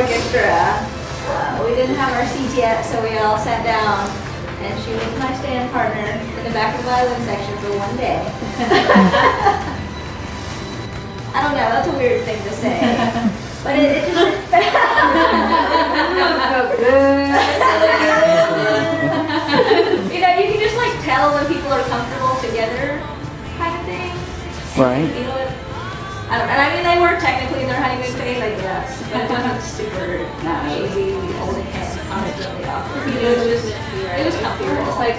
orchestra. We didn't have our seats yet, so we all sat down, and she was my stand partner in the back of the violin section for one day. I don't know, that's a weird thing to say, but it just felt good. You know, you can just like tell when people are comfortable together, kind of thing. Right. You know what? I mean, they were technically in their honeymoon phase, I guess, but it wasn't super cheesy, holding hands constantly awkward. It was comfortable. It's like,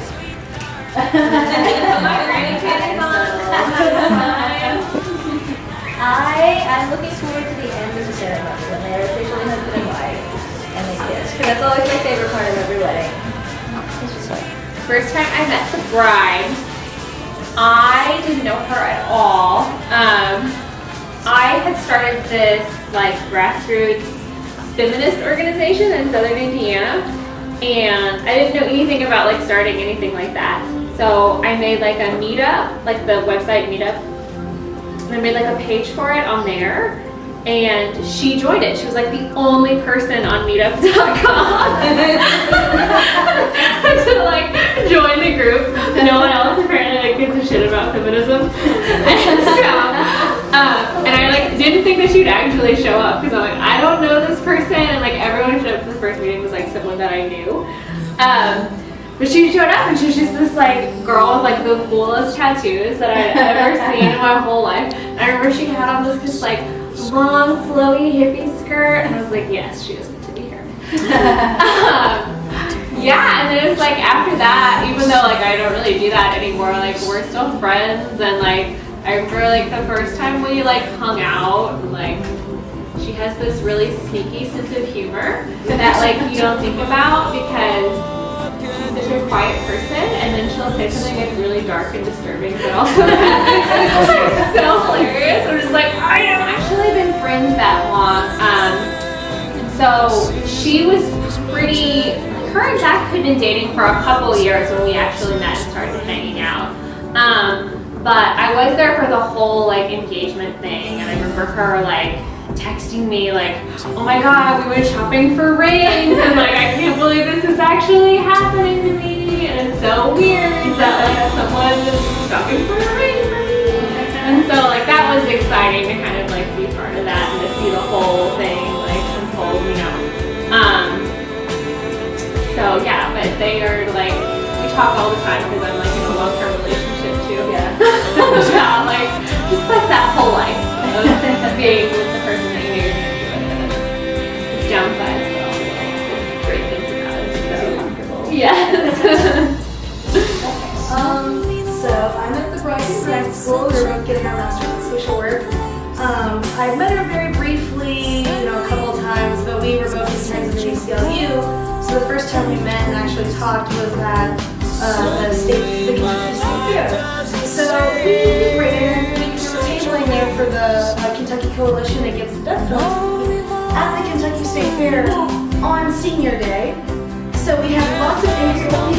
my granny panties on all the time. I'm looking forward to the end of the ceremony when they're officially husband and wife and they kiss, because that's always my favorite part of every wedding. It's just like, First time I met the bride, I didn't know her at all. I had started this like grassroots feminist organization in Southern Indiana, and I didn't know anything about like starting anything like that. So I made like a meetup, like the website Meetup, and I made like a page for it on there, and she joined it. She was like the only person on meetup.com to like join the group. No one else apparently like gives a shit about feminism. And so, and I like didn't think that she'd actually show up because I'm like, I don't know this person, and like everyone who showed up to the first meeting was like someone that I knew. But she showed up and she was just this like girl with like the coolest tattoos that I'd ever seen in my whole life. And I remember she had on this like long flowy hippie skirt, and I was like, yes, she is meant to be here. Yeah, and then it was like after that, even though like I don't really do that anymore, like we're still friends, and like I remember like the first time we like hung out, like she has this really sneaky sense of humor that like you don't think about because she's such a quiet person, and then she'll say something like really dark and disturbing, but also so hilarious. I'm just like, I haven't actually been friends that long. So she was pretty. Her and Zach had been dating for a couple years when we actually met and started hanging out. But I was there for the whole like engagement thing, and I remember her like texting me like, oh my god, we went shopping for rings, and like I can't believe this is actually happening to me, and it's so weird that like someone is shopping for a ring for me. And so like that was exciting to kind of like be part of that and to see the whole thing like unfold, you know. So yeah, but they are like, we talk all the time because I'm like in a long-term relationship too. Yeah. About like just like that whole life of being with the person that you're going to be with. It's downsides, but also great things about it. So comfortable. Yes. So I met the bride in grad school. We were both getting our master's in social work. I met her very briefly, a couple of times, but we were both friends at ACLU. So the first time we met and actually talked was at the Kentucky State Fair. So we were tabling there for the Kentucky Coalition Against the Death Penalty at the Kentucky State Fair on Senior Day. So we had lots of angry people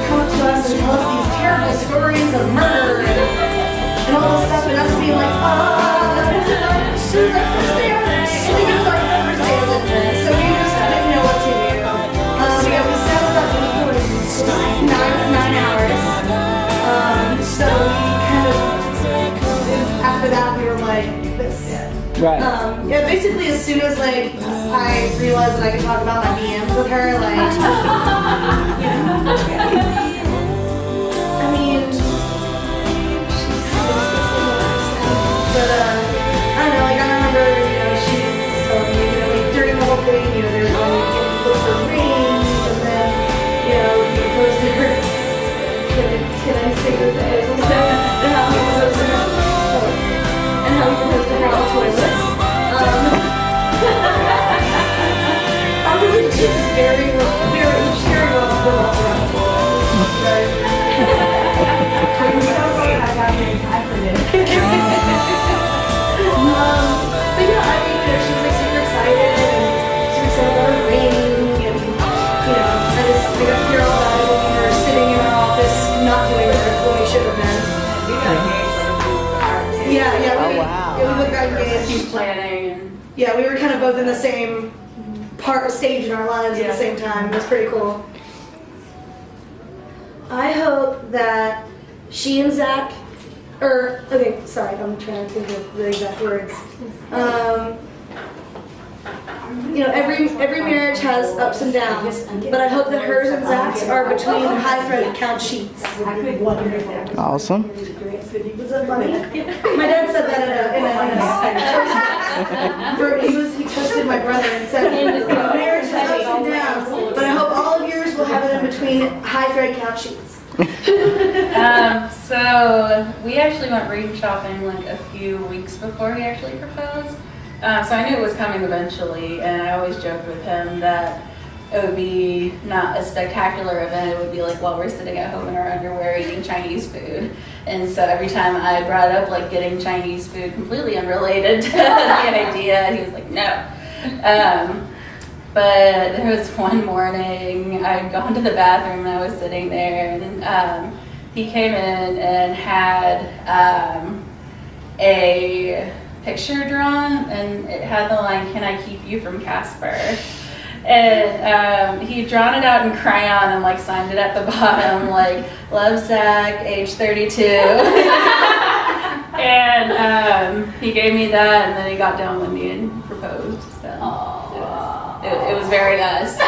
come up to us and tell us these terrible stories of murder and all this stuff, and us being like, this is our first day of it. So we just didn't know what to do. We sat with that for 9 hours. So we kind of, after that, we were like, this. Right. Yeah, basically as soon as like I realized that I could talk about my DMs with her, like, I mean, she's but I don't know, like I remember, she told me, like during the whole thing, they were going to get people for rings, and then, we proposed to her. Can I say this? And how we proposed to her. And how we proposed to her on the toilet. Probably just very well around the toilet. I forget. But yeah, I mean, she was like super excited, and she was excited about her ring, and I got to hear all about it when we were sitting in our office, not doing what we should have been. we got engaged like Yeah, Oh, wow. we both got engaged. planning. Yeah, we were kind of both in the same part, a stage in our lives at the same time. It was pretty cool. I hope that she and Zach, okay, sorry, I'm trying to think of the exact words. You know, every marriage has ups and downs, but I hope that hers and Zach's are between high-threaded count sheets. Awesome. Was that funny? My dad said that he trusted my brother and said, marriage has ups and downs, but I hope all of yours will have it in between high-thread count sheets. So we actually went ring shopping like a few weeks before he actually proposed. So I knew it was coming eventually, and I always joked with him that it would be not a spectacular event. It would be like while we're sitting at home in our underwear eating Chinese food. And so every time I brought up like getting Chinese food, completely unrelated to the idea, he was like, no. But there was one morning I had gone to the bathroom and I was sitting there, and he came in and had a picture drawn, and it had the line, "Can I keep you from Casper?" And he'd drawn it out in crayon and like signed it at the bottom, like, "Love Zach, age 32." And he gave me that, and then he got down with me and proposed. So it was very us.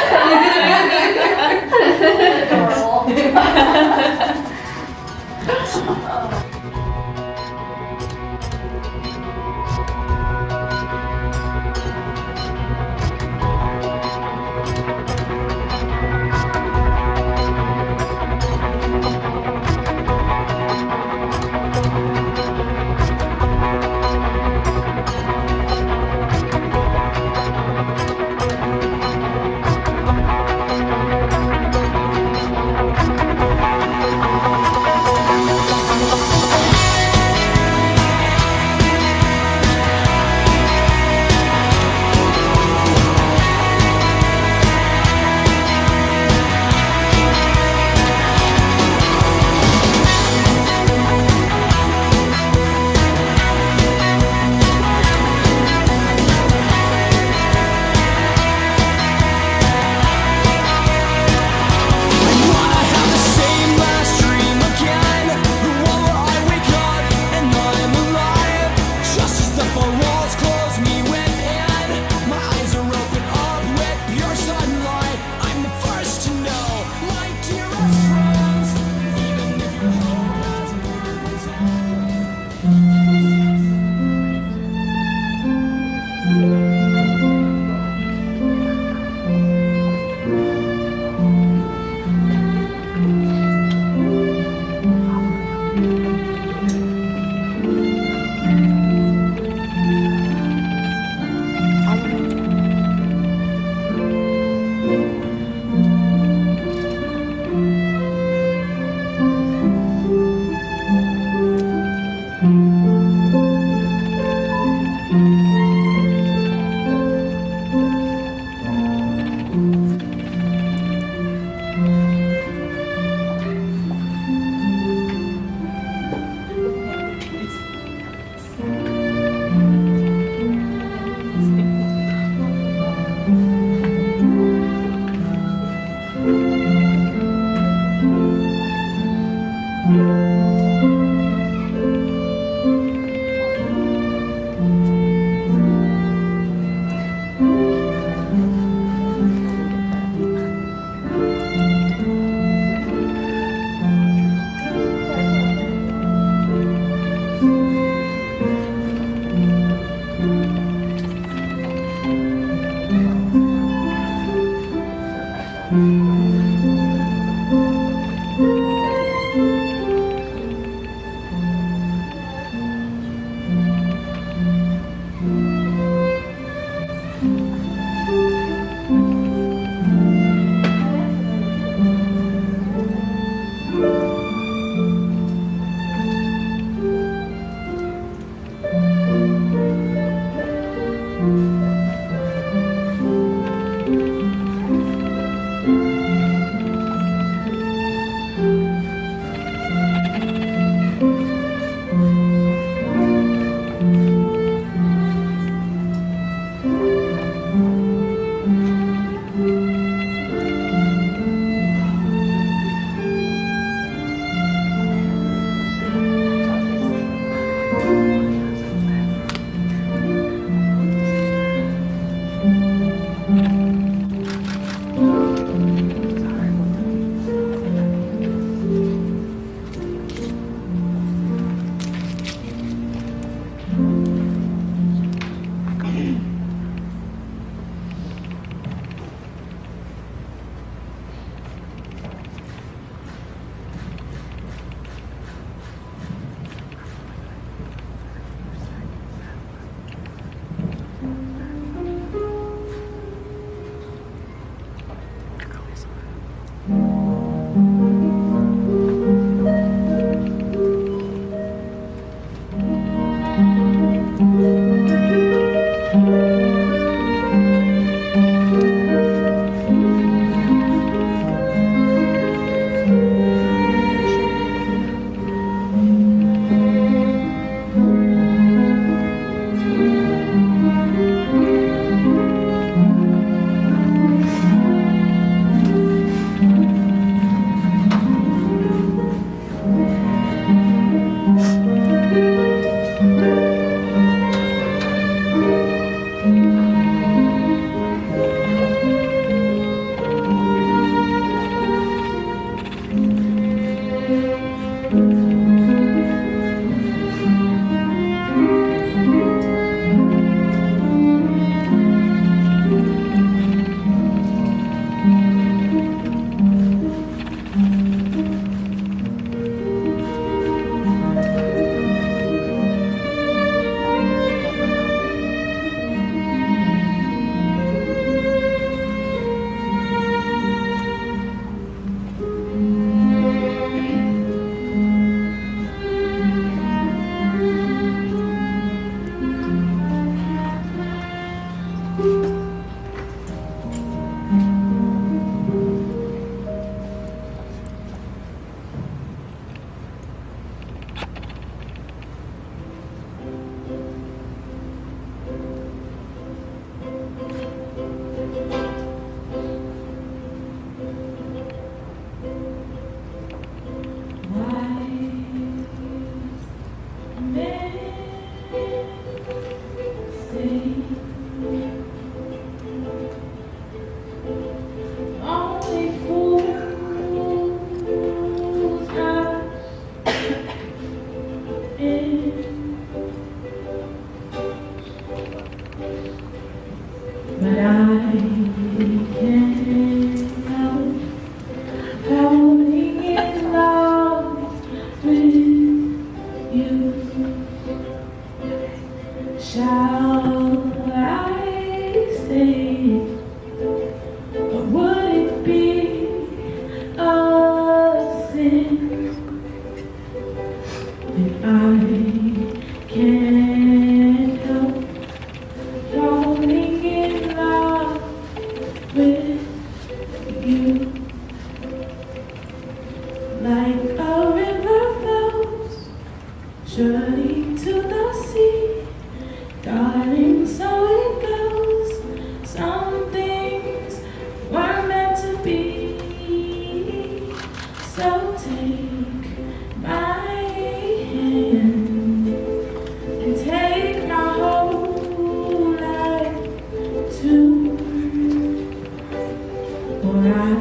for I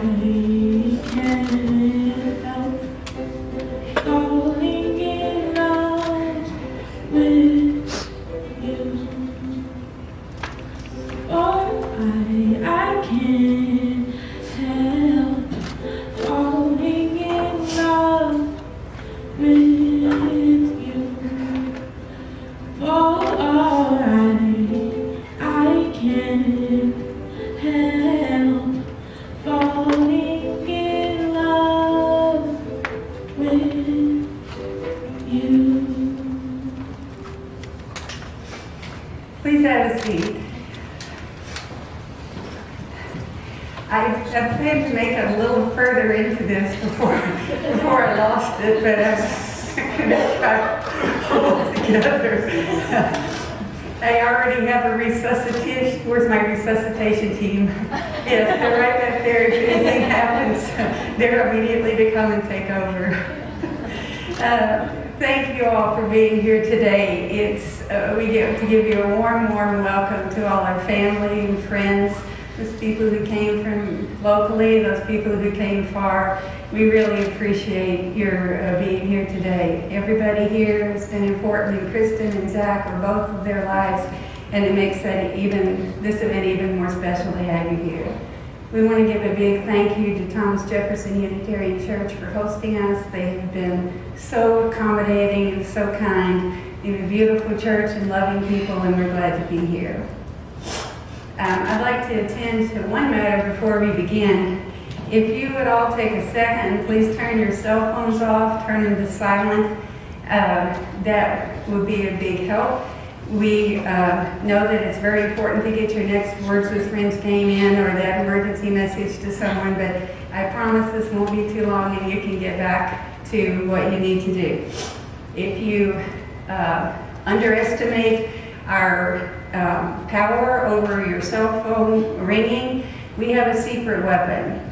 can't help falling in love with you. For I can't help falling in love with you. For I can't help falling in love with you. Please have a seat. I planned to make it a little further into this before I lost it, but I'm going to try to hold it together. I already have a resuscitation. Where's my resuscitation team? Yes, they're right back there. If anything happens, they're immediately to come and take over. Thank you all for being here today. We get to give you a warm welcome to all our family and friends, those people who came from locally, those people who came far. We really appreciate your being here today. Everybody here has been important, and Kristen and Zach are both of their lives, and it makes this event even more special to have you here. We want to give a big thank you to Thomas Jefferson Unitarian Church for hosting us. They have been so accommodating and so kind. They're a beautiful church and loving people, and we're glad to be here. I'd like to attend to one matter before we begin. If you would all take a second, please turn your cell phones off, turn them to silent. That would be a big help. We know that it's very important to get your next words with friends came in or that emergency message to someone, but I promise this won't be too long and you can get back to what you need to do. If you underestimate our power over your cell phone ringing, we have a secret weapon.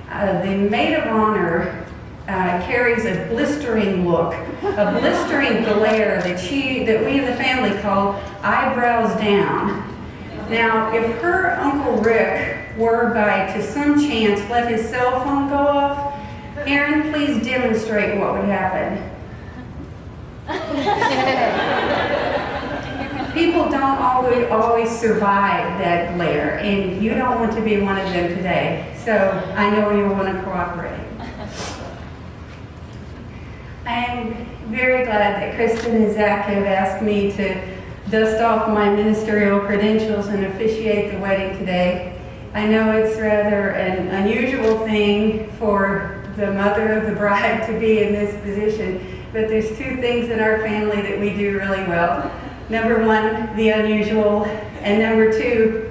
The maid of honor carries a blistering look, a blistering glare that we in the family call eyebrows down. Now, if her Uncle Rick were by to some chance let his cell phone go off, Aaron, please demonstrate what would happen. People don't always survive that glare, and you don't want to be one of them today. So I know you'll want to cooperate. I'm very glad that Kristen and Zach have asked me to dust off my ministerial credentials and officiate the wedding today. I know it's rather an unusual thing for the mother of the bride to be in this position, but there's two things in our family that we do really well. Number one, the unusual, and number two,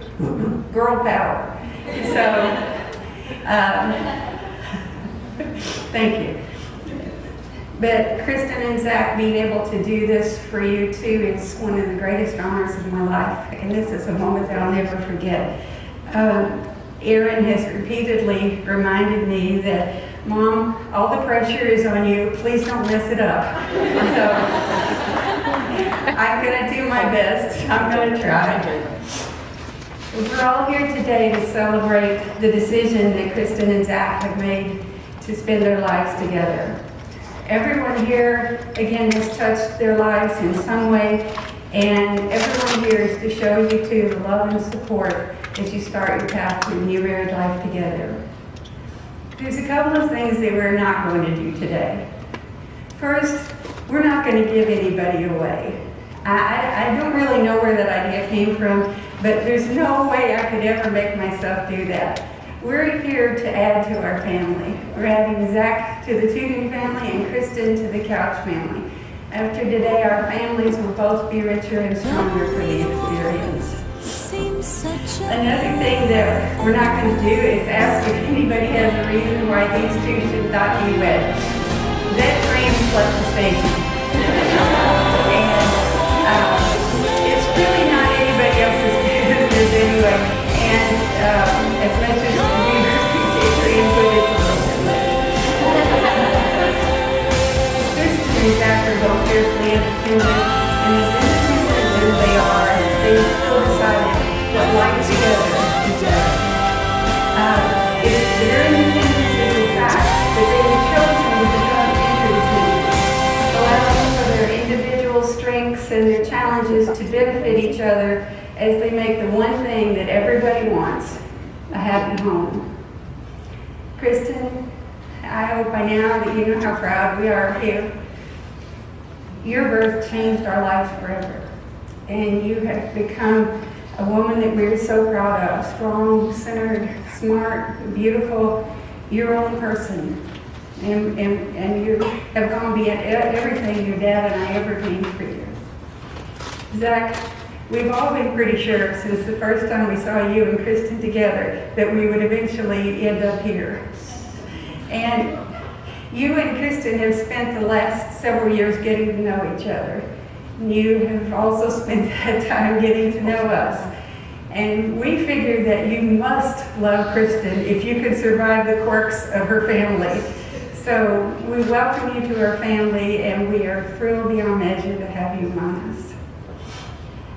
girl power. So, thank you. But Kristen and Zach, being able to do this for you too is one of the greatest honors of my life, and this is a moment that I'll never forget. Aaron has repeatedly reminded me that, Mom, all the pressure is on you. Please don't mess it up. So, I'm going to do my best. I'm going to try. We're all here today to celebrate the decision that Kristen and Zach have made to spend their lives together. Everyone here, again, has touched their lives in some way, and everyone here is to show you too the love and support as you start your path to new married life together. There's a couple of things that we're not going to do today. First, we're not going to give anybody away. I don't really know where that idea came from, but there's no way I could ever make myself do that. We're here to add to our family. We're adding Zach to the Tugon family and Kristen to the Couch family. After today, our families will both be richer and stronger for the experience. Another thing that we're not going to do is ask if anybody has a reason why these two should not be wed. That dream left the station. And it's really not anybody else's business anyway. And as much as we appreciate your input, it's a little bit late. Kristen and Zach are both fiercely independent, and as independent as they are, they still decided what life together is better. and their challenges to benefit each other as they make the one thing that everybody wants, a happy home. Kristen, I hope by now that you know how proud we are of you. Your birth changed our lives forever, and you have become a woman that we're so proud of, strong, centered, smart, beautiful, your own person. And you have gone beyond everything your dad and I ever dreamed for you. Zach, we've all been pretty sure since the first time we saw you and Kristen together that we would eventually end up here. And you and Kristen have spent the last several years getting to know each other. You have also spent that time getting to know us. And we figured that you must love Kristen if you could survive the quirks of her family. So we welcome you to our family, and we are thrilled beyond measure to have you among us.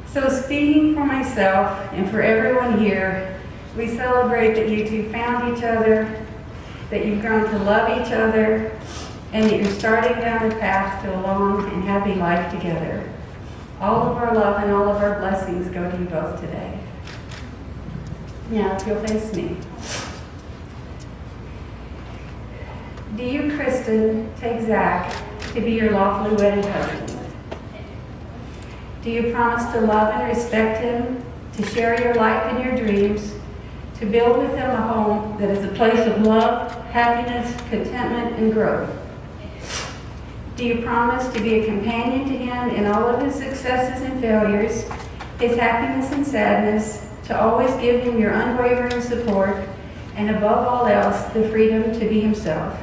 So speaking for myself and for everyone here, we celebrate that you two found each other, that you've grown to love each other, and that you're starting down the path to a long and happy life together. All of our love and all of our blessings go to you both today. Now, if you'll face me. Do you, Kristen, take Zach to be your lawfully wedded husband? Do you promise to love and respect him, to share your life and your dreams, to build with him a home that is a place of love, happiness, contentment, and growth? Do you promise to be a companion to him in all of his successes and failures, his happiness and sadness, to always give him your unwavering support, and above all else, the freedom to be himself?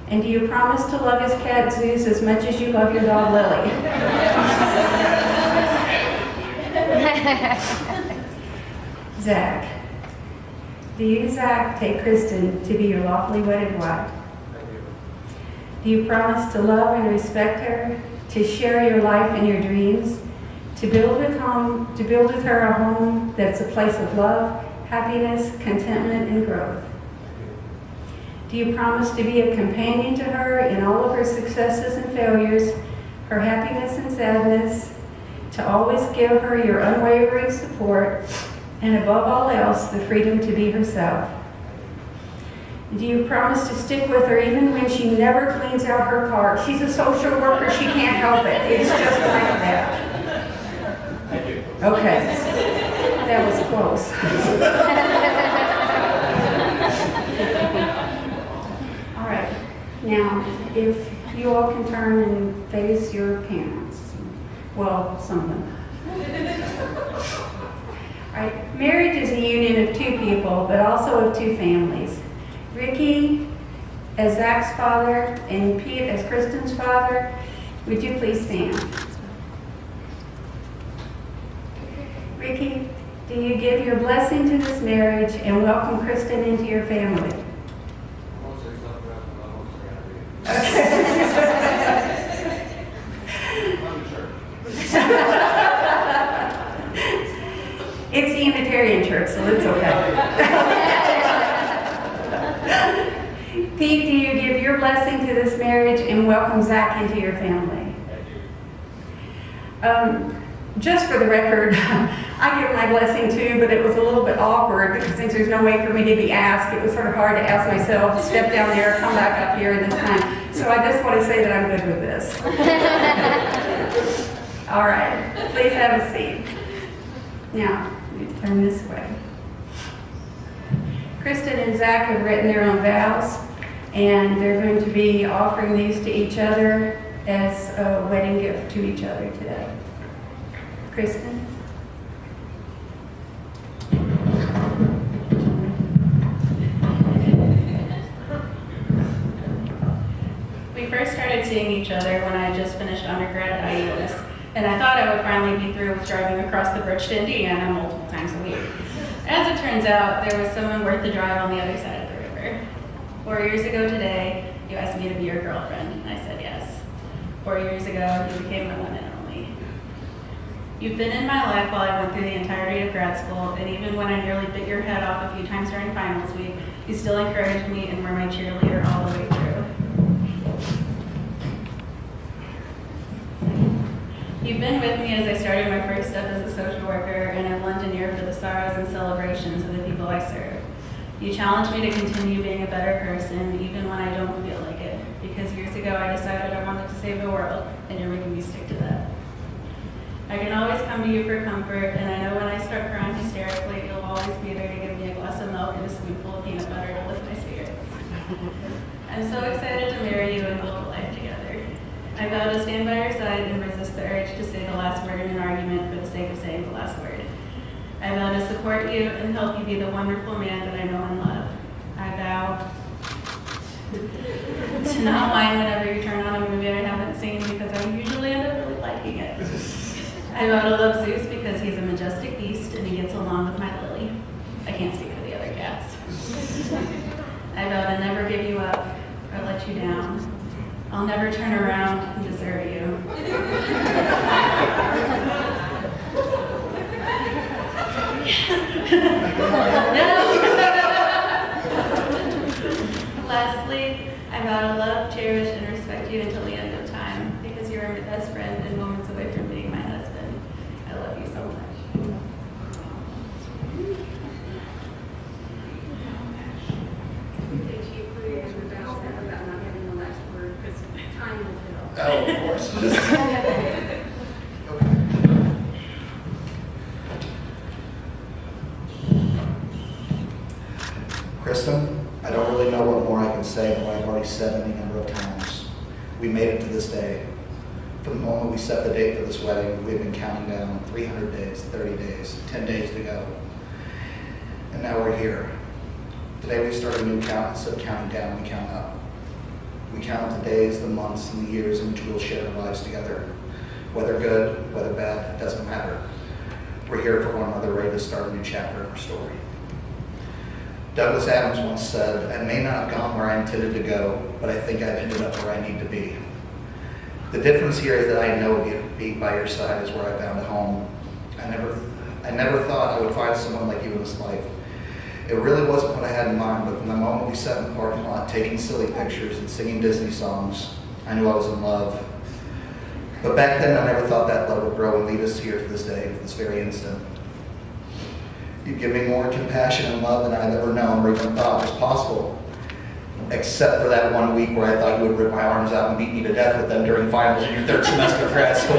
And do you promise to love his cat Zeus as much as you love your dog Lily? Zach, do you, Zach, take Kristen to be your lawfully wedded wife? Do you promise to love and respect her, to share your life and your dreams, to build with her a home that's a place of love, happiness, contentment, and growth? Do you promise to be a companion to her in all of her successes and failures, her happiness and sadness, to always give her your unwavering support, and above all else, the freedom to be herself? Do you promise to stick with her even when she never cleans out her car? She's a social worker, she can't help it. It's just like that. Okay, that was close. All right, now if you all can turn and face your parents. Well, some of them. All right, marriage is a union of two people, but also of two families. Ricky as Zach's father and Pete as Kristen's father, would you please stand? Ricky, do you give your blessing to this marriage and welcome Kristen into your family? Okay. It's the Unitarian Church, so it's okay. Pete, do you give your blessing to this marriage and welcome Zach into your family? Just for the record, I give my blessing too, but it was a little bit awkward because since there's no way for me to be asked, it was sort of hard to ask myself, step down there, come back up here this time. So I just want to say that I'm good with this. All right, please have a seat. Now, turn this way. Kristen and Zach have written their own vows, and they're going to be offering these to each other as a wedding gift to each other today. Kristen? We first started seeing each other when I just finished undergrad at IUS, and I thought I would finally be through with driving across the bridge to Indiana multiple times a week. As it turns out, there was someone worth the drive on the other side of the river. 4 years ago today, you asked me to be your girlfriend, and I said yes. 4 years ago, you became my one and only. You've been in my life while I went through the entirety of grad school, and even when I nearly bit your head off a few times during finals week, you still encouraged me and were my cheerleader all the way through. You've been with me as I started my first step as a social worker, and I've lent an ear for the sorrows and celebrations of the people I serve. You challenge me to continue being a better person, even when I don't feel like it, because years ago I decided I wanted to save the world, and you're making me stick to that. I can always come to you for comfort, and I know when I start crying hysterically, you'll always be there to give me a glass of milk and a spoonful of peanut butter to lift my spirits. I'm so excited to marry you and build a life together. I vow to stand by your side and resist the urge to say the last word in an argument for the sake of saying the last word. I vow to support you and help you be the wonderful man that I know and love. I vow to not mind whenever you turn on a movie I haven't seen because I usually end up really liking it. I vow to love Zeus because he's a majestic beast and he gets along with my Lily. I can't speak for the other cats. I vow to never give you up or let you down. I'll never turn around and desert you. Lastly, I vow to love, cherish, and respect you until the end of time because you're my best friend and moments away from being my husband. I love you so much. Oh, of course. Kristen, I don't really know what more I can say than what I've already said any number of times. We made it to this day. From the moment we set the date for this wedding, we've been counting down 300 days, 30 days, 10 days to go. And now we're here. Today we start a new count. Instead of counting down, we count up. We count the days, the months, and the years in which we'll share our lives together. Whether good, whether bad, it doesn't matter. We're here for one another, ready to start a new chapter in our story. Douglas Adams once said, "I may not have gone where I intended to go, but I think I've ended up where I need to be." The difference here is that I know being by your side is where I found a home. I never thought I would find someone like you in this life. It really wasn't what I had in mind, but from the moment we sat in the parking lot taking silly pictures and singing Disney songs, I knew I was in love. But back then, I never thought that love would grow and lead us here to this day, to this very instant. You give me more compassion and love than I've ever known or even thought was possible, except for that one week where I thought you would rip my arms out and beat me to death with them during finals in your third semester of grad school.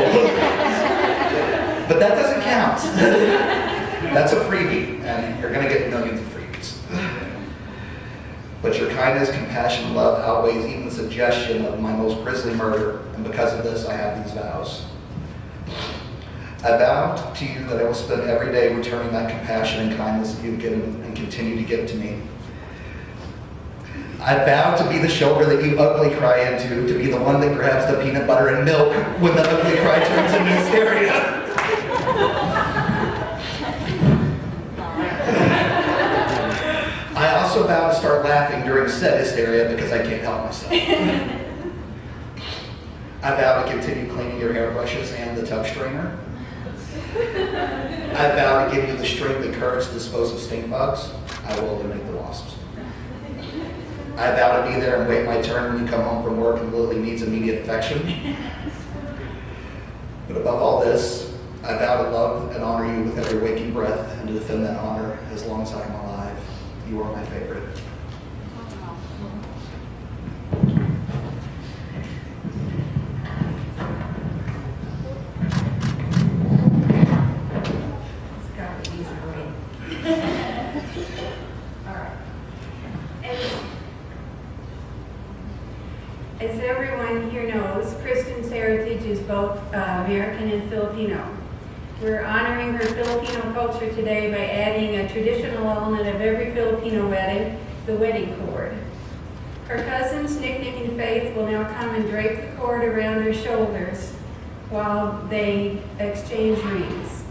But that doesn't count. That's a freebie, and you're going to get millions of freebies. But your kindness, compassion, and love outweighs even the suggestion of my most grisly murder, and because of this, I have these vows. I vow to you that I will spend every day returning that compassion and kindness that you've given and continue to give to me. I vow to be the shoulder that you ugly cry into, to be the one that grabs the peanut butter and milk when the ugly cry turns into hysteria. I also vow to start laughing during said hysteria because I can't help myself. I vow to continue cleaning your hairbrushes and the tub strainer. I vow to give you the strength and courage to dispose of stink bugs. I will eliminate the wasps. I vow to be there and wait my turn when you come home from work and Lily needs immediate affection. But above all this, I vow to love and honor you with every waking breath and to defend that honor as long as I am alive. You are my favorite. It's got to be easy way. All right. As everyone here knows, Kristen's heritage is both American and Filipino. We're honoring her Filipino culture today by adding a traditional element of every Filipino wedding, the wedding cord. Her cousins, Nick, and Faith, will now come and drape the cord around her shoulders while they exchange rings.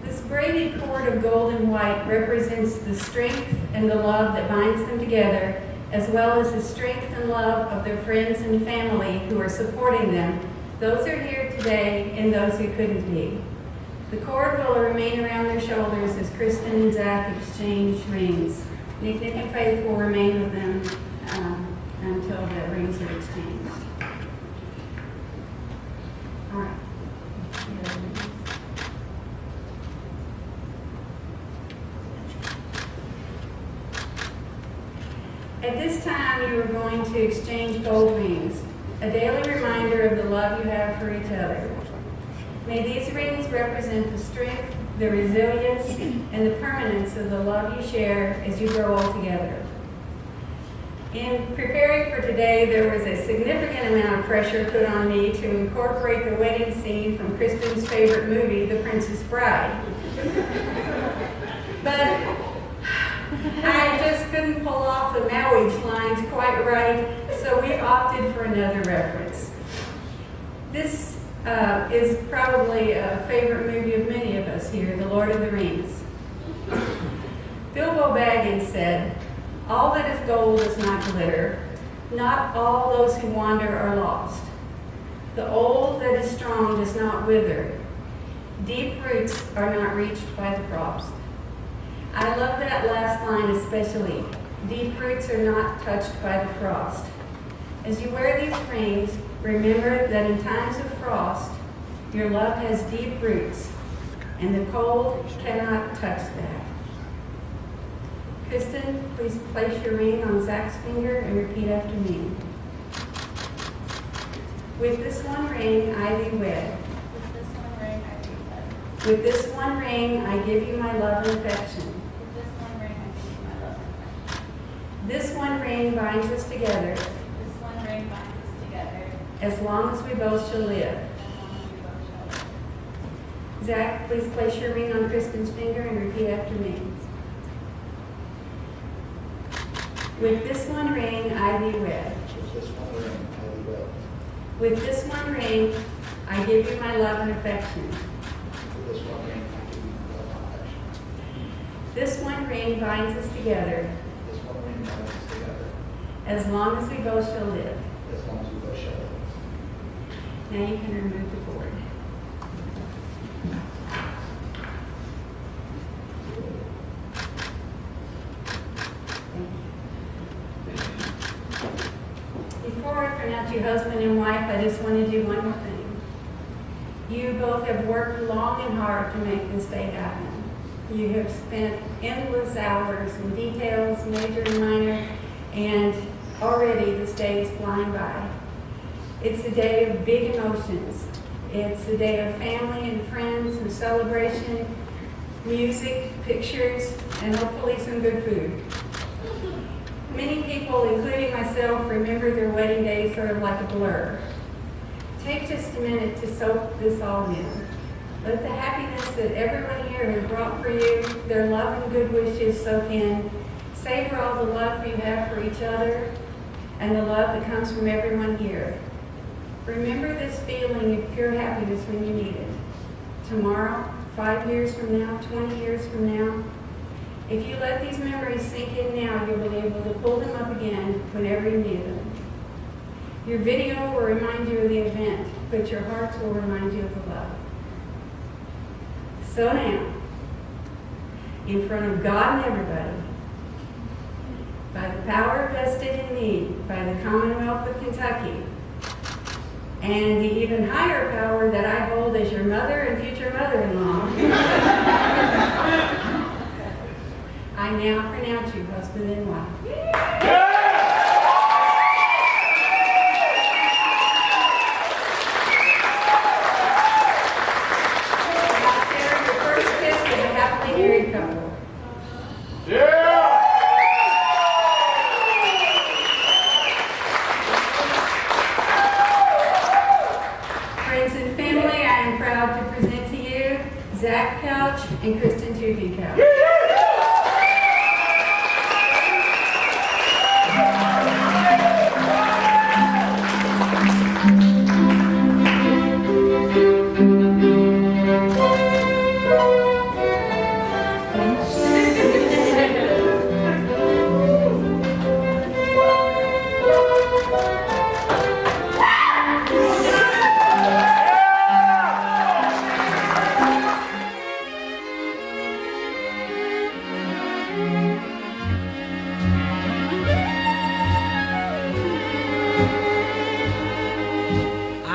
This braided cord of gold and white represents the strength and the love that binds them together, as well as the strength and love of their friends and family who are supporting them. Those are here today and those who couldn't be. The cord will remain around their shoulders as Kristen and Zach exchange rings. Nick and Faith will remain with them until the rings are exchanged. All right. At this time, you are going to exchange gold rings, a daily reminder of the love you have for each other. May these rings represent the strength, the resilience, and the permanence of the love you share as you grow old together. In preparing for today, there was a significant amount of pressure put on me to incorporate the wedding scene from Kristen's favorite movie, The Princess Bride. But I just couldn't pull off the marriage lines quite right, so we opted for another reference. This is probably a favorite movie of many of us here, The Lord of the Rings. Bilbo Baggins said, "All that is gold does not glitter. Not all those who wander are lost. The old that is strong does not wither. Deep roots are not reached by the frost." I love that last line especially. Deep roots are not touched by the frost. As you wear these rings, remember that in times of frost, your love has deep roots, and the cold cannot touch that. Kristen, please place your ring on Zach's finger and repeat after me. With this one ring, I thee wed. With this one ring, I do wed. With this one ring, I give you my love and affection. With this one ring, I give you my love and affection. This one ring binds us together This one ring binds us together as long as we both shall live. as long as we both shall live. Zach, please place your ring on Kristen's finger and repeat after me. With this one ring, I thee wed. With this one ring, I thee wed. With this one ring, I give you my love and affection. With this one ring, I give you my love and affection. This one ring binds us together This one ring binds us together, as long as we both shall live. as long as we both shall live. Now you can remove the board. Before I pronounce you husband and wife, I just want to do one more thing. You both have worked long and hard to make this day happen. You have spent endless hours in details, major and minor, and already this day is flying by. It's a day of big emotions. It's a day of family and friends and celebration, music, pictures, and hopefully some good food. Many people, including myself, remember their wedding day sort of like a blur. Take just a minute to soak this all in. Let the happiness that everyone here has brought for you, their love and good wishes soak in. Savor all the love you have for each other and the love that comes from everyone here. Remember this feeling of pure happiness when you need it. Tomorrow, 5 years from now, 20 years from now, if you let these memories sink in now, you'll be able to pull them up again whenever you need them. Your video will remind you of the event, but your hearts will remind you of the love. So now, in front of God and everybody, by the power vested in me by the Commonwealth of Kentucky, and the even higher power that I hold as your mother and future mother-in-law, I now pronounce you husband and wife. Now share your first kiss as a happily married couple. Friends and family, I am proud to present to you Zach Couch and Kristen Tugon Couch.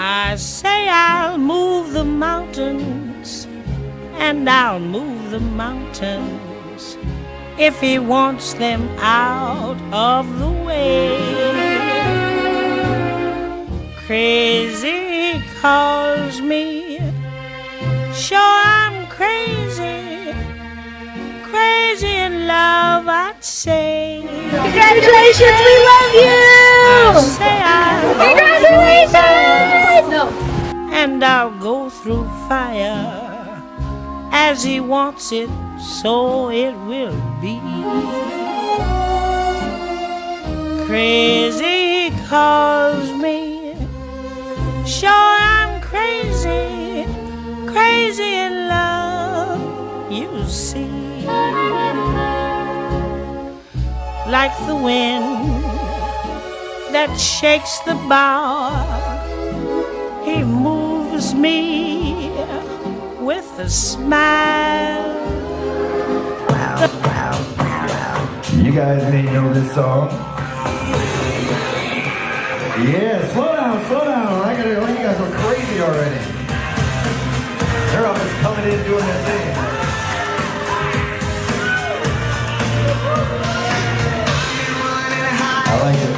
I say I'll move the mountains, and I'll move the mountains if he wants them out of the way. Crazy he calls me, sure I'm crazy, crazy in love I'd say. Congratulations, we love you! I say I'll Congratulations! No. and I'll go through fire as he wants it, so it will be. Crazy he calls me, sure I'm crazy, crazy in love, you see. Like the wind that shakes the bough, he moves me with a smile. You guys may know this song. Yeah, slow down. I gotta, you guys are crazy already. They're all just coming in doing their thing. I like it.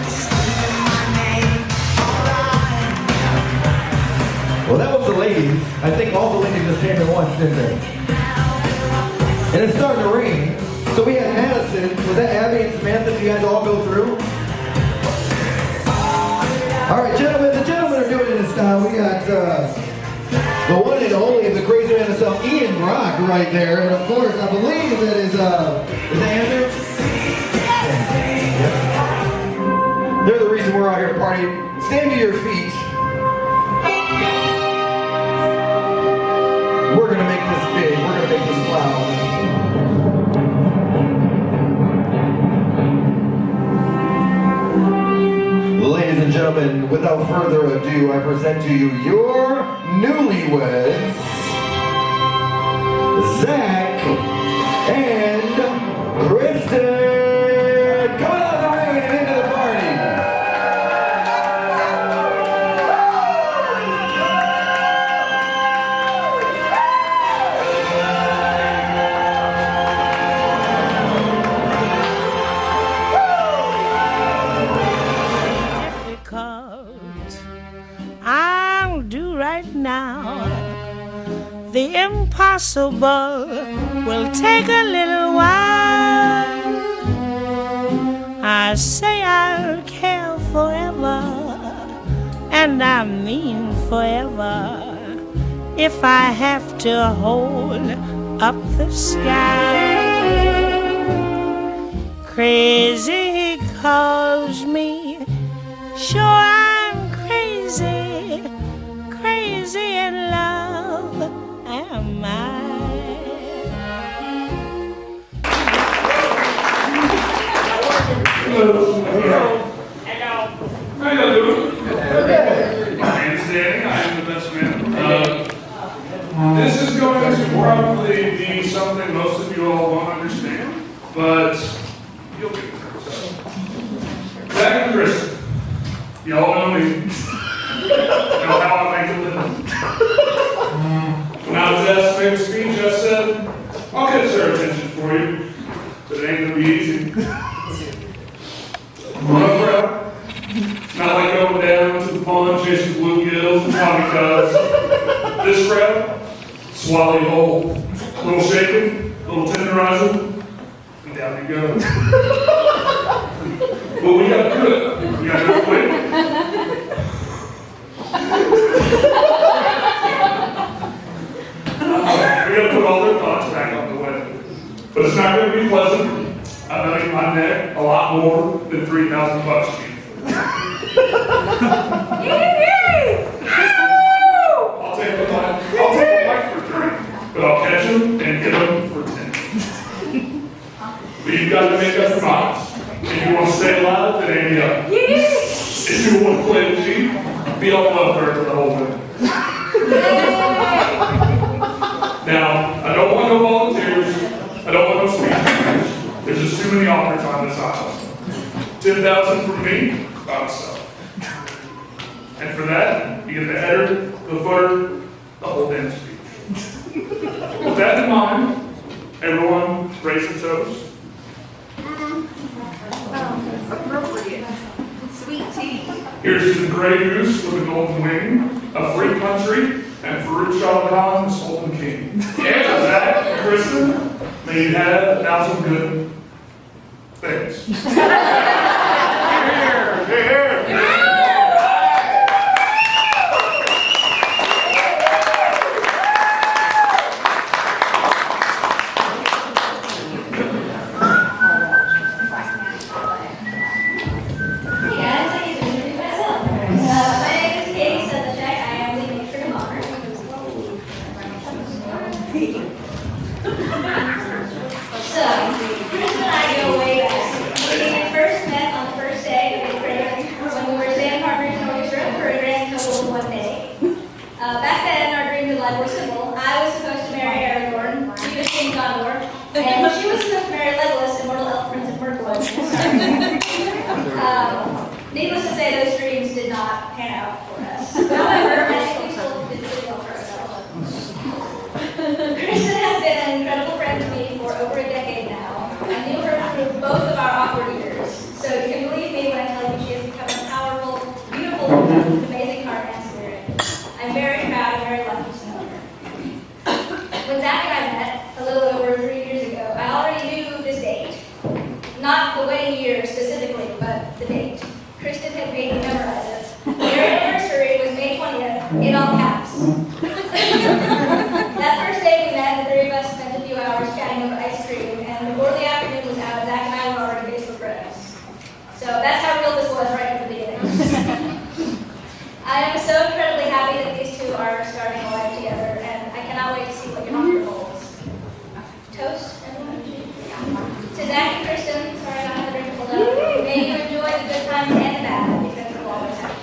Well, that was the ladies. I think all the ladies just came at once, didn't they? And it's starting to rain. So we had Madison. Was that Abby and Samantha? Did you guys all go through? All right, gentlemen. The gentlemen are doing it in style. We got the one and only of the crazy man himself, Ian Brock, right there. And of course, I believe that is that Andrew? Yeah. They're the reason we're out here partying. Stand to your feet. We're gonna make this big. We're gonna make this loud. Ladies and gentlemen, without further ado, I present to you your newlyweds, Zach and Kristen. Come out of the rain and into the party. I'll do right now. The impossible will take a little while. I say I'll care forever, and I mean forever, if I have to hold up the sky. Crazy he calls me, sure I'm crazy, crazy in love am I. Hello. How you doing? My name's Danny. I am the best man. This is going to probably be something most of you all won't understand, but you'll get it. Zach and Kristen, y'all know me. Know how I make a living. When I was asked to make a speech, I said, I'll catch their attention for you, but it ain't gonna be easy. Run crowd. Not like going down to the pond chasing bluegills and tommy cubs. This crowd, swallow you whole. A little shaking, a little tenderizing, and down you go. But we gotta do it. We gotta do it quick. We gotta put all their thoughts back on the wedding. But it's not gonna be pleasant. I value my neck a lot more than $3,000, Chief. I'll take the mic for 3, but I'll catch them and get them for 10. But you've got to make up your minds. If you want to stay alive, then ain't up. If you want to play the Chief, be on love her for the whole wedding. Now, I don't want no volunteers. I don't want no speakers. There's just too many offers on this island. 10,000 from me, about so. And for that, you get the header with that in mind, everyone raise a toast. Appropriate. Sweet tea. Here's to the gray goose with the golden wing, a free country, and Farouk Shah Khan, the Sultan King. And with that, Kristen, may you have 1,000 good things. Here. Needless to say, those dreams did not pan out for us. However, I think we still did pretty well for ourselves. Kristen has been an incredible friend to me for over a decade now. I knew her through both of our awkward years, so you can believe me when I tell you she has become a powerful, beautiful woman with amazing heart and spirit. I'm very proud and very lucky to know her. When Zach and I met a little over 3 years ago, I already knew this date. Not the wedding year specifically, but the date. Kristen had made me memorize it. Their anniversary was May 20th, in all caps. That first day we met, the three of us spent a few hours chatting over ice cream, and before the afternoon was out, Zach and I were already Facebook friends. So that's how real this was right from the beginning. I am so incredibly happy that these two are starting a life together, and I cannot wait to see what your future holds. Toast, everyone. To Zach and Kristen, sorry I don't have the drink pulled up. May you enjoy the good times and the bad, because we'll always have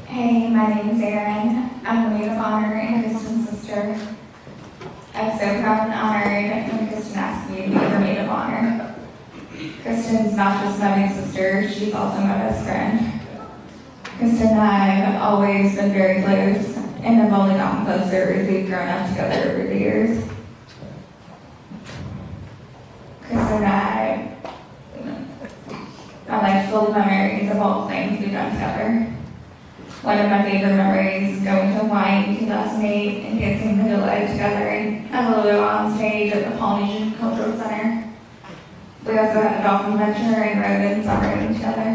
Hey, my name is Erin. I'm the maid of honor and Kristen's sister. I'm so proud and honored when Kristen asked me to be her maid of honor. Kristen's not just my big sister, she's also my best friend. Kristen and I have always been very close, and have only gotten closer as we've grown up together over the years. Kristen and I, my life's full of memories of all the things we've done together. One of my favorite memories is going to Hawaii in 2008 and dancing the live together and Honolulu on stage at the Polynesian Cultural Center. We also had a dolphin adventure and rode in submarine together.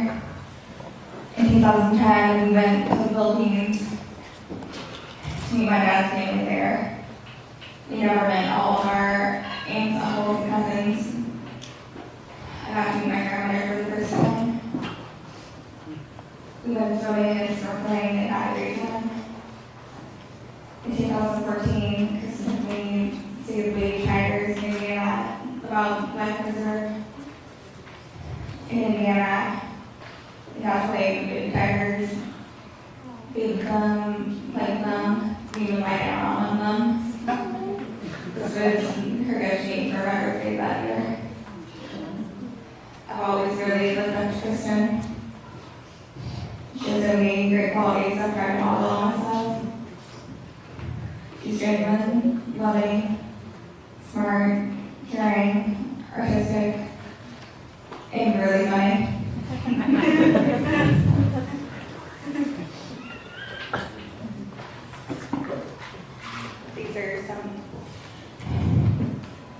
In 2010, we went to the Philippines to meet my dad's family there. We never met all of our aunts, uncles, and cousins. I got to meet my grandmother for the first time. We went swimming and snorkeling and navigation. In 2014, Kristen and me see the baby tigers in Indiana about life preserve. In Indiana, we got to play with baby tigers. We would come, play with them, we would lie down on them. This was her go-to for my birthday that year. I've always really looked up to Kristen. She has so many great qualities I've tried to model on myself. She's genuine, loving, smart, caring, artistic, and really funny.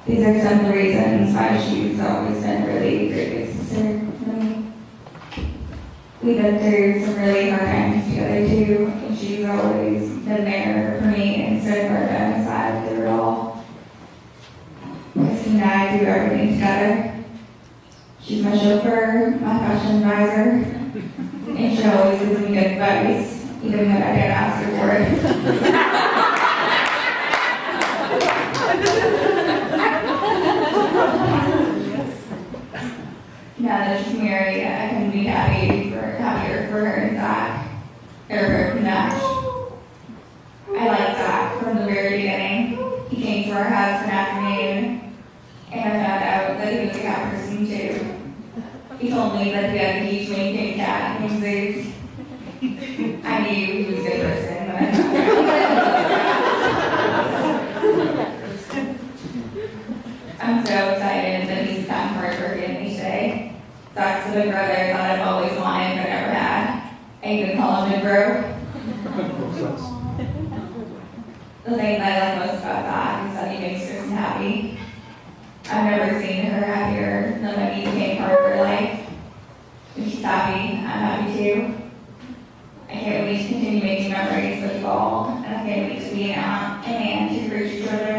These are some of the reasons why she's always been really great big sister to me. We've been through some really hard times together too, and she's always been there for me and stood right by my side through it all. Kristen and I do everything together. She's my chauffeur, my fashion advisor, and she always gives me good advice, even when I didn't ask her for it. Now that she's married, I couldn't be happier for her and Zach. They're a perfect match. I liked Zach from the very beginning. He came to our house for an afternoon, and I found out that he was a cat person him too. He told me that he had a huge Maine Coon cat named Zeus. I knew he was a good person, but I'm so excited that he's gotten hardworking each day. Zach's the big brother that I've always wanted but never had. I even call him Big Bro. The thing that I like most about Zach is that he makes Kristen happy. I've never seen her happier than when he became part of her life. When she's happy, I'm happy too. I can't wait to continue making memories with you all, and I can't wait to be an aunt and to raise your children.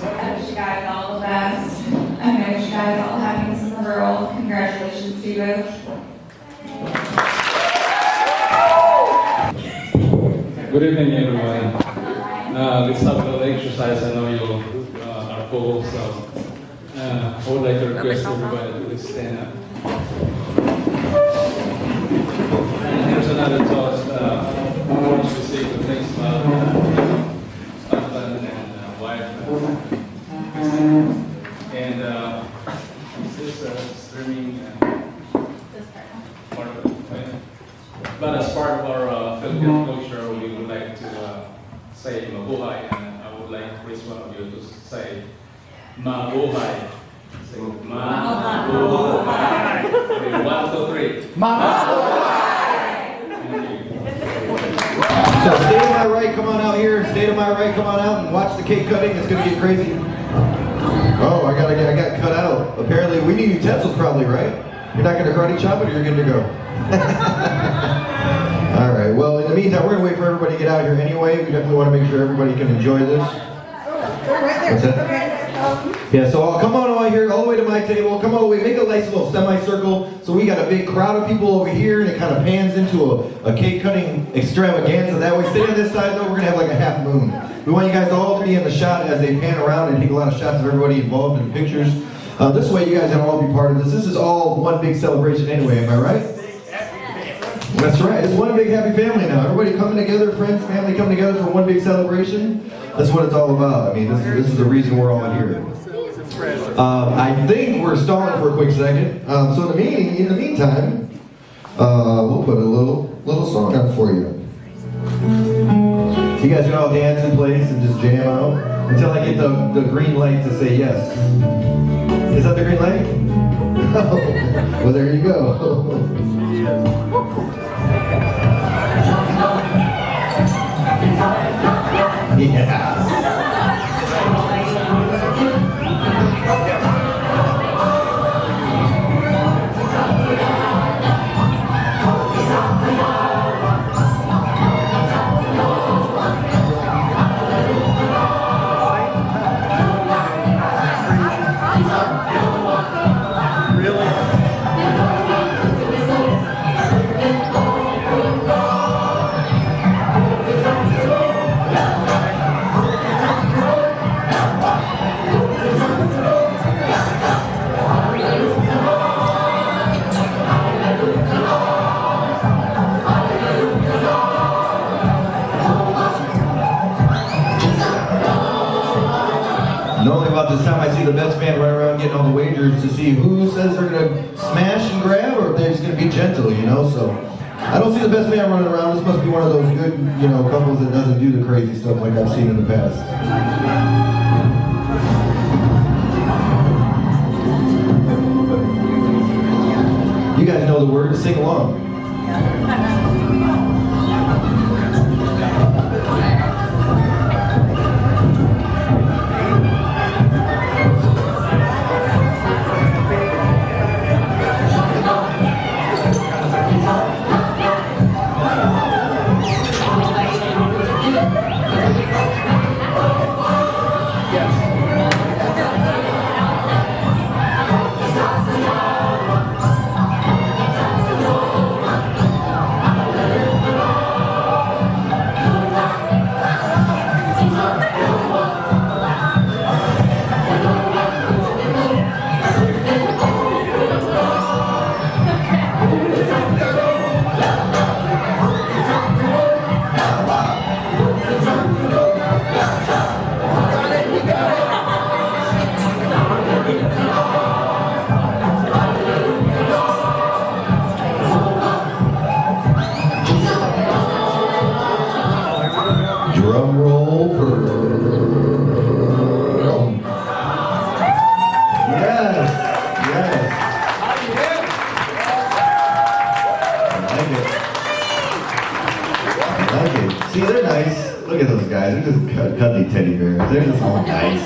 I wish you guys all the best. I wish you guys all the happiness in the world. Congratulations to you both. Good evening, everyone. Let's have a little exercise. I know you are full, so I would like to request everybody to please stand up. And here's another toast. I want you to say good things about husband and wife. And is this streaming? Part of it, right? But as part of our Philippine culture, we would like to say mabuhay, and I would like to please one of you to say mabuhay. Say mabuhay. Okay, 1, 2, 3. Mabuhay. Thank you. So stay to my right, come on out here, and stay to my right, come on out and watch the cake cutting. It's gonna get crazy. Oh, I got cut out. Apparently, we need utensils probably, right? You're not gonna karate chop it, or you're good to go? All right, well, in the meantime, we're gonna wait for everybody to get out here anyway. We definitely wanna make sure everybody can enjoy this. What's that? Yeah, so come on all here, all the way to my table. Come all the way, make a nice little semicircle. So we got a big crowd of people over here, and it kind of pans into a cake cutting extravaganza that way. Stay on this side though, we're gonna have like a half moon. We want you guys all to be in the shot as they pan around and take a lot of shots of everybody involved in the pictures. This way you guys can all be part of this. This is all one big celebration anyway, am I right? That's right, it's one big happy family now. Everybody coming together, friends, family coming together for one big celebration. That's what it's all about. I mean, this is the reason we're all here. I think we're stalling for a quick second. So in the meantime, we'll put a little song up for you. You guys can all dance in place and just jam out until I get the green light to say yes. Is that the green light? Well, there you go. Yeah. Normally about this time I see the best man run around getting all the wagers to see who says they're going to smash and grab or if they're just going to be gentle, you know, so I don't see the best man running around. This must be one of those good, you know, couples that doesn't do the crazy stuff like I've seen in the past. You guys know the words, sing along. at those guys. They're just cuddly teddy bears. They're just all nice.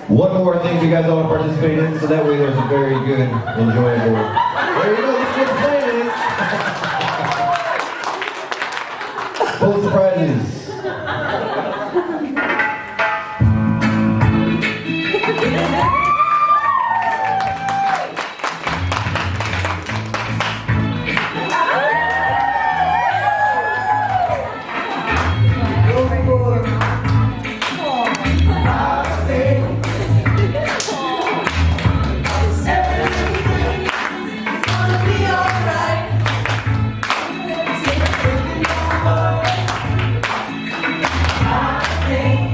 One more thing you guys all participate in, so that way there's a very good, enjoyable. There you go, this is what the plan is. Full of surprises. Hey.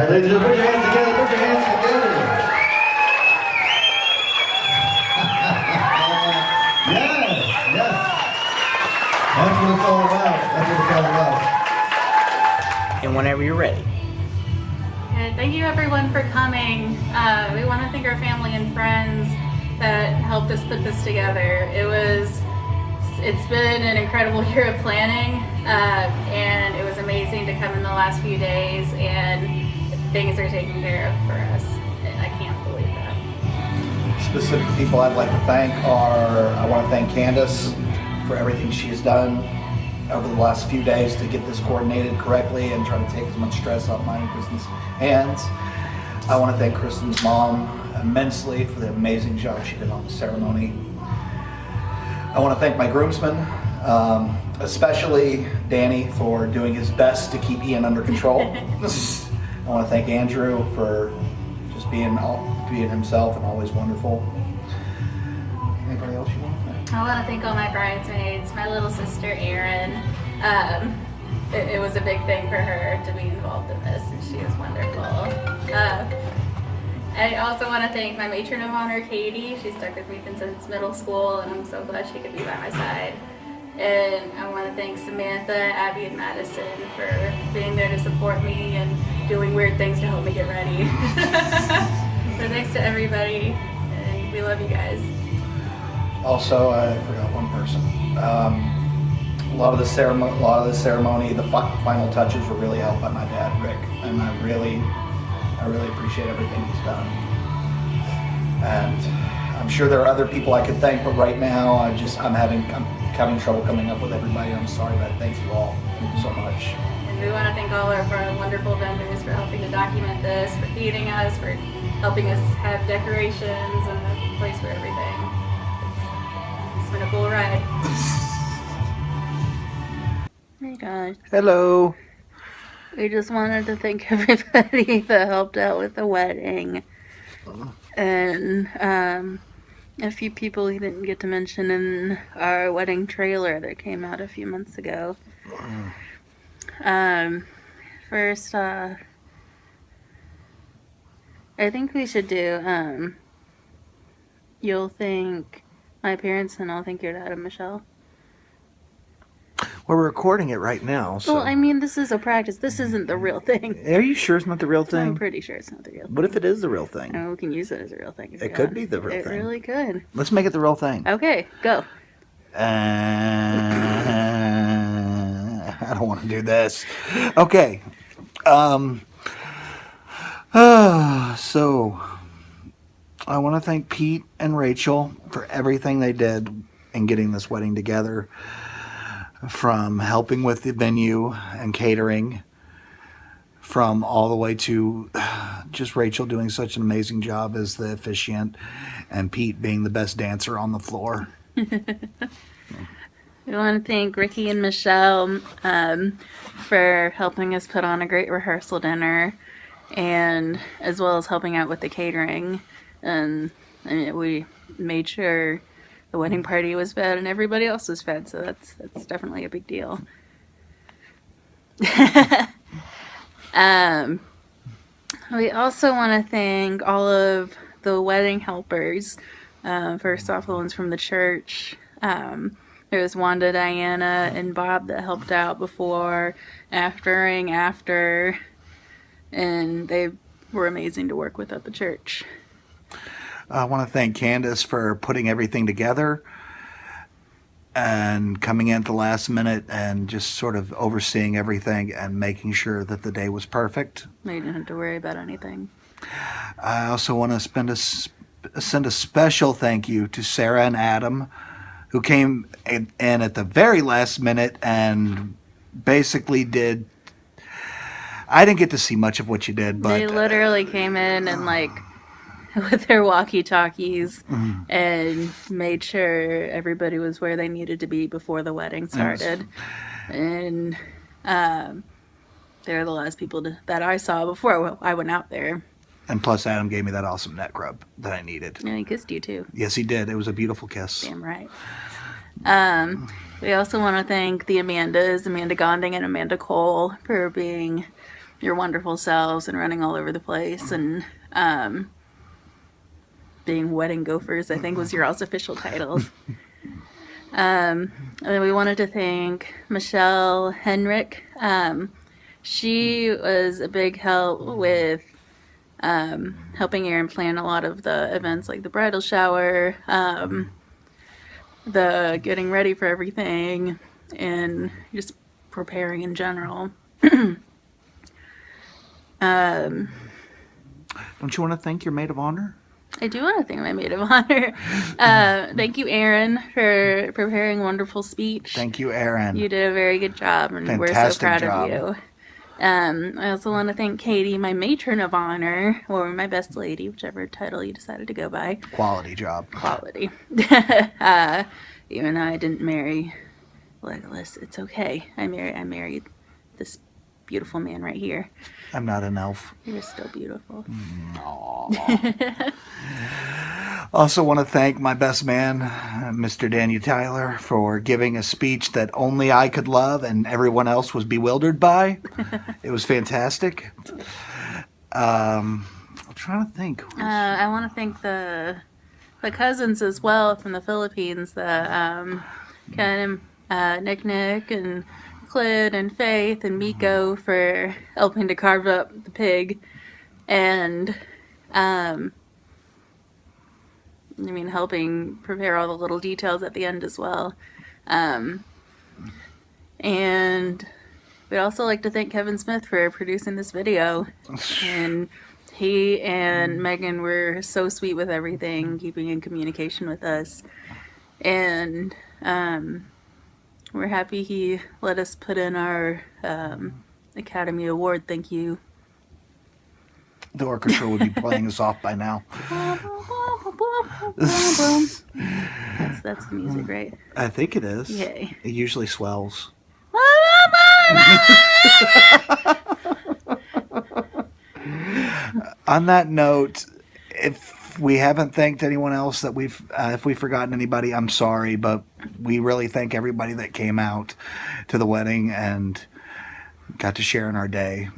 Ladies and gentlemen, put your hands together, put your hands together. Yes. That's what it's all about. That's what it's all about. And whenever you're ready. And thank you everyone for coming. We want to thank our family and friends that helped us put this together. It's been an incredible year of planning, and it was amazing to come in the last few days, and things are taken care of for us. I can't believe that. Specific people I'd like to thank I want to thank Candace for everything she has done over the last few days to get this coordinated correctly and try to take as much stress off mine and Kristen's hands. I want to thank Kristen's mom immensely for the amazing job she did on the ceremony. I want to thank my groomsmen, especially Danny for doing his best to keep Ian under control. I want to thank Andrew for just being himself and always wonderful. Anybody else you want to thank? I want to thank all my bridesmaids, my little sister Erin. It was a big thing for her to be involved in this, and she was wonderful. I also want to thank my matron of honor, Katie. She stuck with me since middle school, and I'm so glad she could be by my side. And I want to thank Samantha, Abby, and Madison for being there to support me and doing weird things to help me get ready. So thanks to everybody, and we love you guys. Also, I forgot one person. A lot of the ceremony, the final touches were really helped by my dad, Rick, and I really appreciate everything he's done. And I'm sure there are other people I could thank, but right now I'm having trouble coming up with everybody. I'm sorry, but thank you all so much. And we want to thank all of our wonderful vendors for helping to document this, for feeding us, for helping us have decorations and a place for everything. It's been a cool ride. Hey guys. Hello. We just wanted to thank everybody that helped out with the wedding. And a few people we didn't get to mention in our wedding trailer that came out a few months ago. First, I think we should do, you'll thank my parents and I'll thank your dad and Michelle. Well, we're recording it right now, so. Well, I mean, this is a practice. This isn't the real thing. Are you sure it's not the real thing? I'm pretty sure it's not the real thing. What if it is the real thing? Oh, we can use it as a real thing. It could be the real thing. It really could. Let's make it the real thing. Okay, go. I don't want to do this. Okay. So, I want to thank Pete and Rachel for everything they did in getting this wedding together. From helping with the venue and catering, from all the way to just Rachel doing such an amazing job as the officiant, and Pete being the best dancer on the floor. We want to thank Ricky and Michelle for helping us put on a great rehearsal dinner, and as well as helping out with the catering. And we made sure the wedding party was fed and everybody else was fed, so that's definitely a big deal. We also want to thank all of the wedding helpers. First off, the ones from the church. There was Wanda, Diana, and Bob that helped out before, after, and they were amazing to work with at the church. I want to thank Candace for putting everything together and coming in at the last minute and just sort of overseeing everything and making sure that the day was perfect. You didn't have to worry about anything. I also want to send a special thank you to Sarah and Adam, who came in at the very last minute and basically did. I didn't get to see much of what you did, but they literally came in and with their walkie-talkies and made sure everybody was where they needed to be before the wedding started. And they're the last people that I saw before I went out there. And plus, Adam gave me that awesome neck rub that I needed. Yeah, he kissed you too. Yes, he did. It was a beautiful kiss. Damn right. We also want to thank the Amandas, Amanda Gonding and Amanda Cole, for being your wonderful selves and running all over the place and being wedding gophers, I think was your all's official title. And then we wanted to thank Michelle Henrik. She was a big help with helping Aaron plan a lot of the events like the bridal shower, the getting ready for everything, and just preparing in general. Don't you want to thank your maid of honor? I do want to thank my maid of honor. Thank you, Aaron, for preparing a wonderful speech. Thank you, Aaron. You did a very good job, and we're so proud of you. I also want to thank Katie, my matron of honor, or my best lady, whichever title you decided to go by. Quality job. Quality. Even though I didn't marry Legolas, it's okay. I married this beautiful man right here. I'm not an elf. You're still beautiful. Also want to thank my best man, Mr. Daniel Tyler, for giving a speech that only I could love and everyone else was bewildered by. It was fantastic. I'm trying to think. I want to thank the cousins as well from the Philippines, the Ken and Nick and Clid and Faith and Miko for helping to carve up the pig, and helping prepare all the little details at the end as well. And we'd also like to thank Kevin Smith for producing this video. And he and Megan were so sweet with everything, keeping in communication with us. And we're happy he let us put in our Academy Award thank you. The orchestra would be playing us off by now. That's the music, right? I think it is. Yay. It usually swells. On that note, if we haven't thanked anyone else that if we've forgotten anybody, I'm sorry, but we really thank everybody that came out to the wedding and got to share in our day.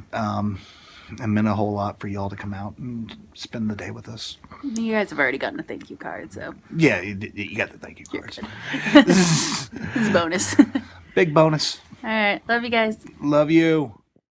It meant a whole lot for y'all to come out and spend the day with us. You guys have already gotten a thank you card, so. Yeah, you got the thank you cards. This is bonus. Big bonus. All right. Love you guys. Love you.